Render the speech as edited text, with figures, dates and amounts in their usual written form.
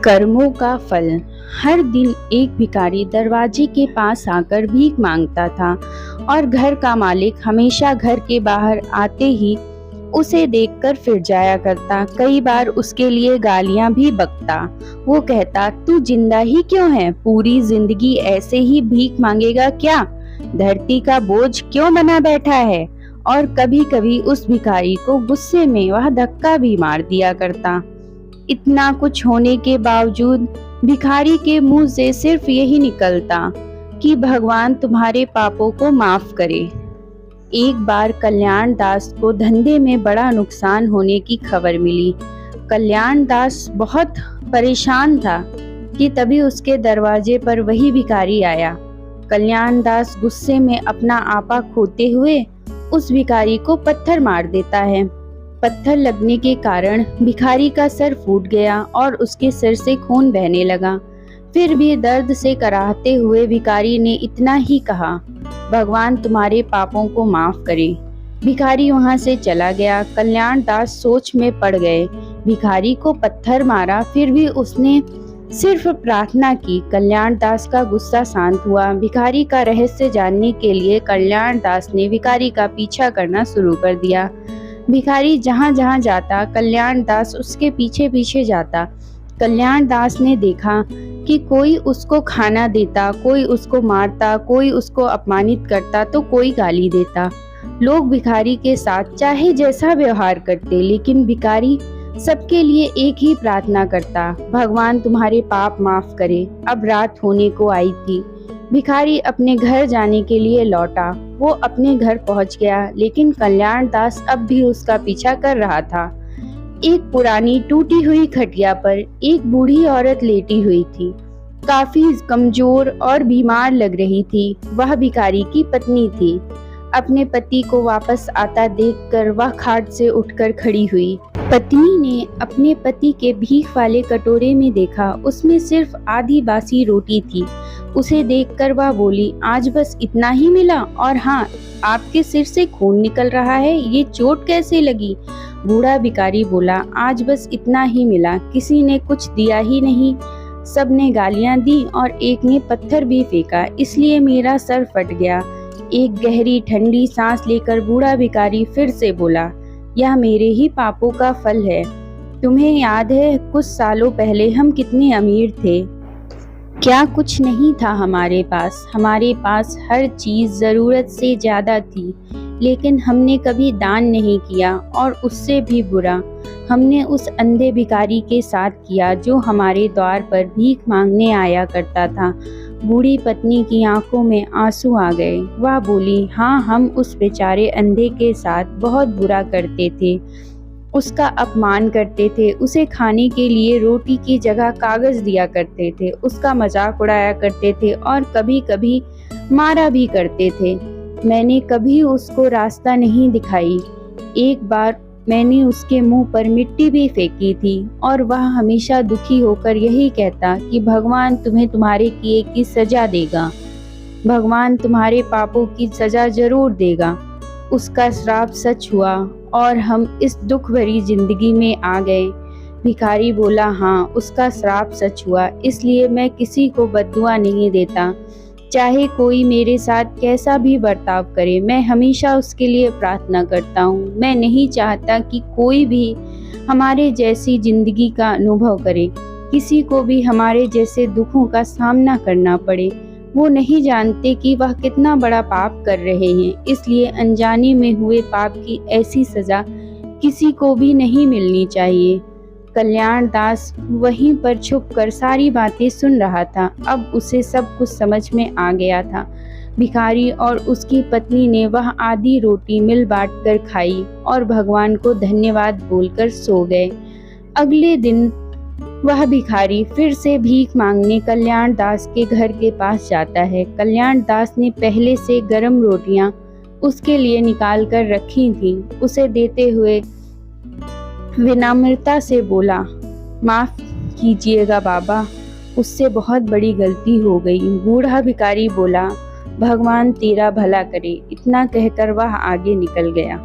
कर्मों का फल। हर दिन एक भिखारी दरवाजे के पास आकर भीख मांगता था और घर का मालिक हमेशा घर के बाहर आते ही उसे देखकर फिर जाया करता। कई बार उसके लिए गालियां भी बकता। वो कहता, तू जिंदा ही क्यों है? पूरी जिंदगी ऐसे ही भीख मांगेगा क्या? धरती का बोझ क्यों बना बैठा है? और कभी कभी उस भिखारी को गुस्से में वह धक्का भी मार दिया करता। इतना कुछ होने के बावजूद भिखारी के मुंह से सिर्फ यही निकलता कि भगवान तुम्हारे पापों को माफ करे। एक बार कल्याण दास को धंधे में बड़ा नुकसान होने की खबर मिली। कल्याण दास बहुत परेशान था कि तभी उसके दरवाजे पर वही भिखारी आया। कल्याण दास गुस्से में अपना आपा खोते हुए उस भिखारी को पत्थर मार देता है। पत्थर लगने के कारण भिखारी का सर फूट गया और उसके सिर से खून बहने लगा। फिर भी दर्द से कराहते हुए भिखारी ने इतना ही कहा, भगवान तुम्हारे पापों को माफ करे। भिखारी वहां से चला गया। कल्याण दास सोच में पड़ गए। भिखारी को पत्थर मारा, फिर भी उसने सिर्फ प्रार्थना की। कल्याण दास का गुस्सा शांत हुआ। भिखारी का रहस्य जानने के लिए कल्याण दास ने भिखारी का पीछा करना शुरू कर दिया। भिखारी जहाँ जहाँ जाता, कल्याण दास उसके पीछे पीछे जाता। कल्याण दास ने देखा कि कोई उसको खाना देता, कोई उसको मारता, कोई उसको अपमानित करता तो कोई गाली देता। लोग भिखारी के साथ चाहे जैसा व्यवहार करते, लेकिन भिखारी सबके लिए एक ही प्रार्थना करता, भगवान तुम्हारे पाप माफ करे। अब रात होने को आई थी। भिखारी अपने घर जाने के लिए लौटा। वो अपने घर पहुंच गया, लेकिन कल्याण दास अब भी उसका पीछा कर रहा था। एक पुरानी टूटी हुई खटिया पर एक बूढ़ी औरत लेटी हुई थी। काफी कमजोर और बीमार लग रही थी। वह भिखारी की पत्नी थी। अपने पति को वापस आता देखकर वह खाट से उठकर खड़ी हुई। पत्नी ने अपने पति के भीख वाले कटोरे में देखा, उसमें सिर्फ आधी बासी रोटी थी। उसे देखकर वह बोली, आज बस इतना ही मिला? और हाँ, आपके सिर से खून निकल रहा है, ये चोट कैसे लगी? बूढ़ा भिखारी बोला, आज बस इतना ही मिला, किसी ने कुछ दिया ही नहीं। सब ने गालियां दी और एक ने पत्थर भी फेंका, इसलिए मेरा सर फट गया। एक गहरी ठंडी सांस लेकर बूढ़ा भिखारी फिर से बोला, यह मेरे ही पापों का फल है। तुम्हें याद है कुछ सालों पहले हम कितने अमीर थे? क्या कुछ नहीं था हमारे पास? हमारे पास हर चीज जरूरत से ज्यादा थी, लेकिन हमने कभी दान नहीं किया। और उससे भी बुरा हमने उस अंधे भिखारी के साथ किया जो हमारे द्वार पर भीख मांगने आया करता था। बूढ़ी पत्नी की आंखों में आंसू आ गए। वह बोली, हाँ, हम उस बेचारे अंधे के साथ बहुत बुरा करते थे, उसका अपमान करते थे, उसे खाने के लिए रोटी की जगह कागज दिया करते थे, उसका मजाक उड़ाया करते थे और कभी कभी मारा भी करते थे। मैंने कभी उसको रास्ता नहीं दिखाई। एक बार मैंने उसके मुंह पर मिट्टी भी फेंकी थी और वह हमेशा दुखी होकर यही कहता कि भगवान तुम्हें तुम्हारे किए की सजा देगा, भगवान तुम्हारे पापों की सजा जरूर देगा। उसका श्राप सच हुआ और हम इस दुख भरी जिंदगी में आ गए। भिखारी बोला, हाँ, उसका श्राप सच हुआ, इसलिए मैं किसी को बद्दुआ नहीं देता। चाहे कोई मेरे साथ कैसा भी बर्ताव करे, मैं हमेशा उसके लिए प्रार्थना करता हूँ। मैं नहीं चाहता कि कोई भी हमारे जैसी जिंदगी का अनुभव करे, किसी को भी हमारे जैसे दुखों का सामना करना पड़े। वो नहीं जानते कि वह कितना बड़ा पाप कर रहे हैं, इसलिए अनजाने में हुए पाप की ऐसी सजा किसी को भी नहीं मिलनी चाहिए। कल्याण दास वहीं पर छुपकर सारी बातें सुन रहा था। अब उसे सब कुछ समझ में आ गया था। भिखारी और उसकी पत्नी ने वह आधी रोटी मिल बांट कर खाई और भगवान को धन्यवाद बोलकर सो गए। अगले दिन वह भिखारी फिर से भीख मांगने कल्याण दास के घर के पास जाता है। कल्याण दास ने पहले से गर्म रोटियां उसके लिए निकाल कर रखी थी। उसे देते हुए विनम्रता से बोला, माफ कीजिएगा बाबा, उससे बहुत बड़ी गलती हो गई। बूढ़ा भिखारी बोला, भगवान तेरा भला करे। इतना कहकर वह आगे निकल गया।